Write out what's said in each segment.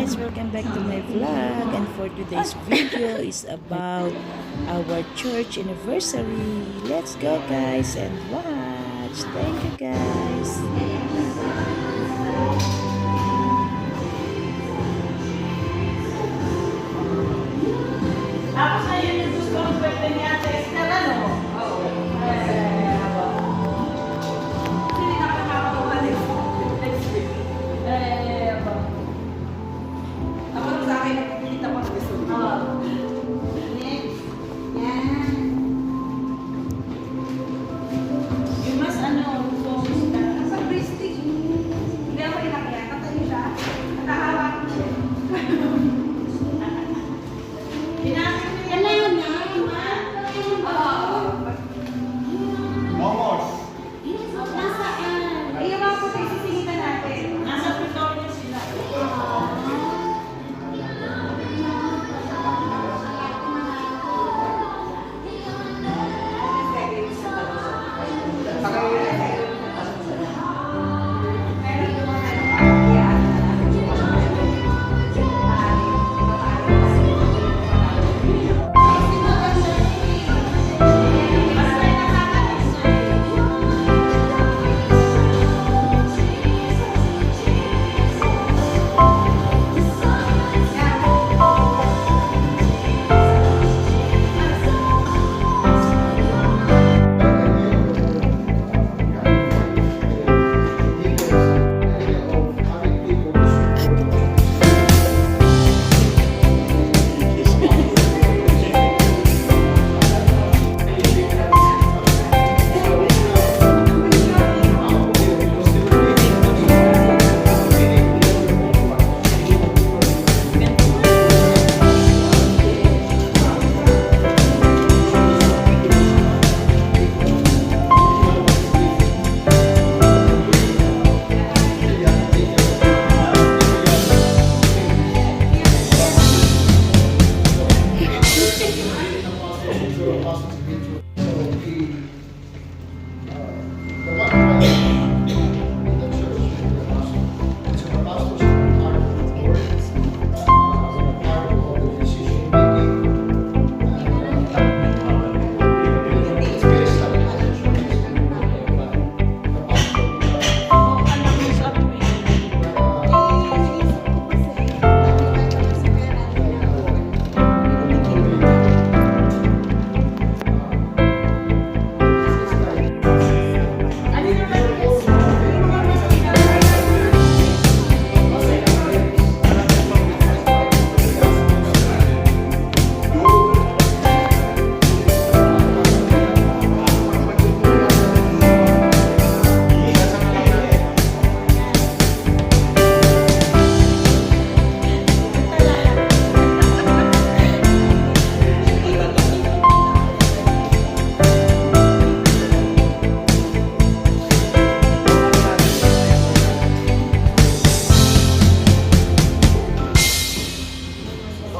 guys, welcome back to my vlog, and for today's video is about our church anniversary. Let's go guys and watch. Thank you guys. Tapos na yun yung gusto kong birthday ni Ate Esther, ano? Oo. Hindi na ako makakagawa next week. Ako lang sa akin, nagpipilit ako ng gusto. Next. Yan. Yung mas focus ka. Sa Christy. Hindi ako inakyan. Katayo siya. Nakahawak ko siya.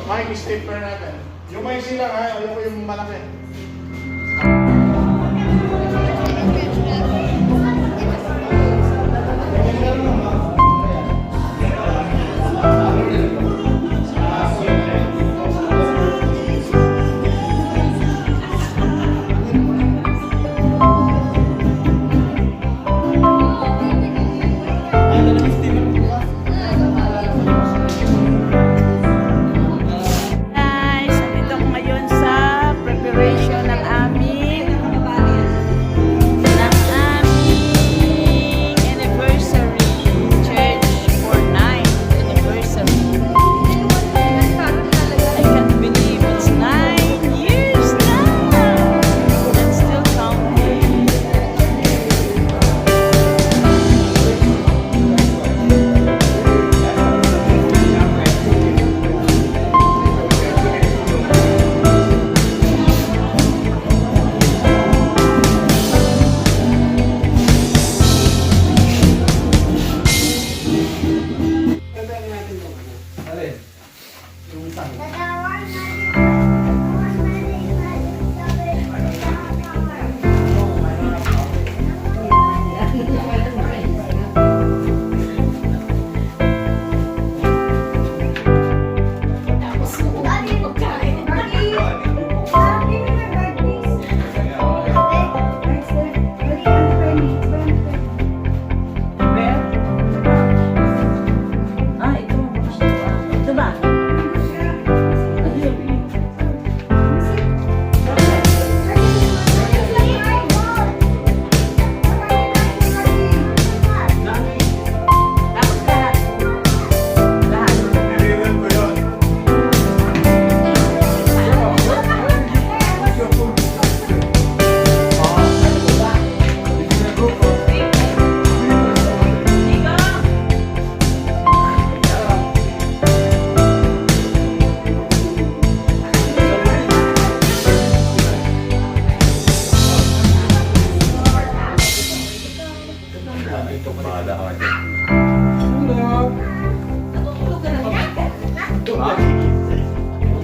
Mike, stapler natin. Yung may silang ha, ayoko yung malaki.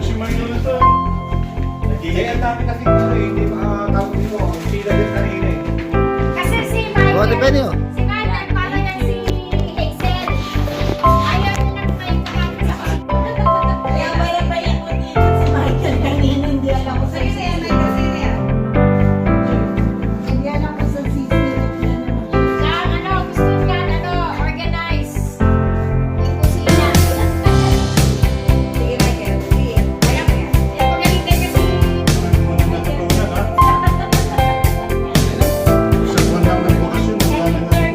Si Mario na to. Eh, ang dami kasi dito eh. Hindi makakatawag dito. Ang sila din kanina eh. Kasi si Michael. Oh, depende oh. Si Michael, para yan si Hazel. Ayaw niya na kumain sa kaya pala pa yung dito si Michael kanina. Hindi alam ko sa sisi. Hindi alam ko sa sisi. Siya, gusto niya, organize. Yung kusina. Sige, Michael. Sige. Kaya mo yan. Yan, pagalitin kasi. Unang natutunan ha. Sa buwan lang ng bakasyon, ang dami natutunan.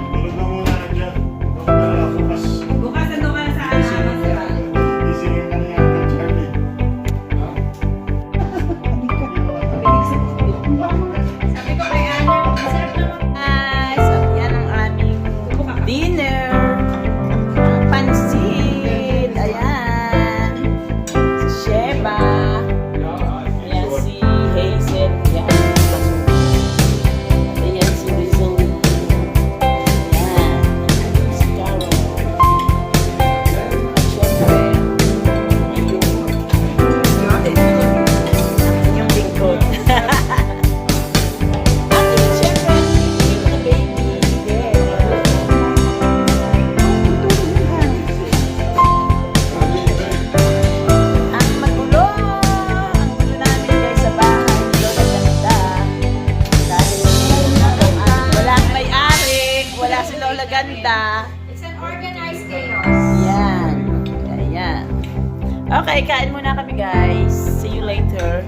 Tulog na muna dyan. Huwag ka na bukas. Bukas nandun ka na sa ano. Isingin ka na yan kay Charlie. Sabi ko kay Ana, masarap naman. Guys, at yan ang aming dinner. Ang pansit. Ayan. Si Sheba. Ayan si Hazel. Ayan si Rizal. Ayan. Si Carol. At syempre, ang inyong lingkod. At syempre, the baby girl. Ang magulo namin guys sa bahay, Lola Ganda. Dahil walang may-ari, wala si Lola Ganda. It's an organized chaos. Yan. Ayan. Okay, kain muna kami guys. See you later.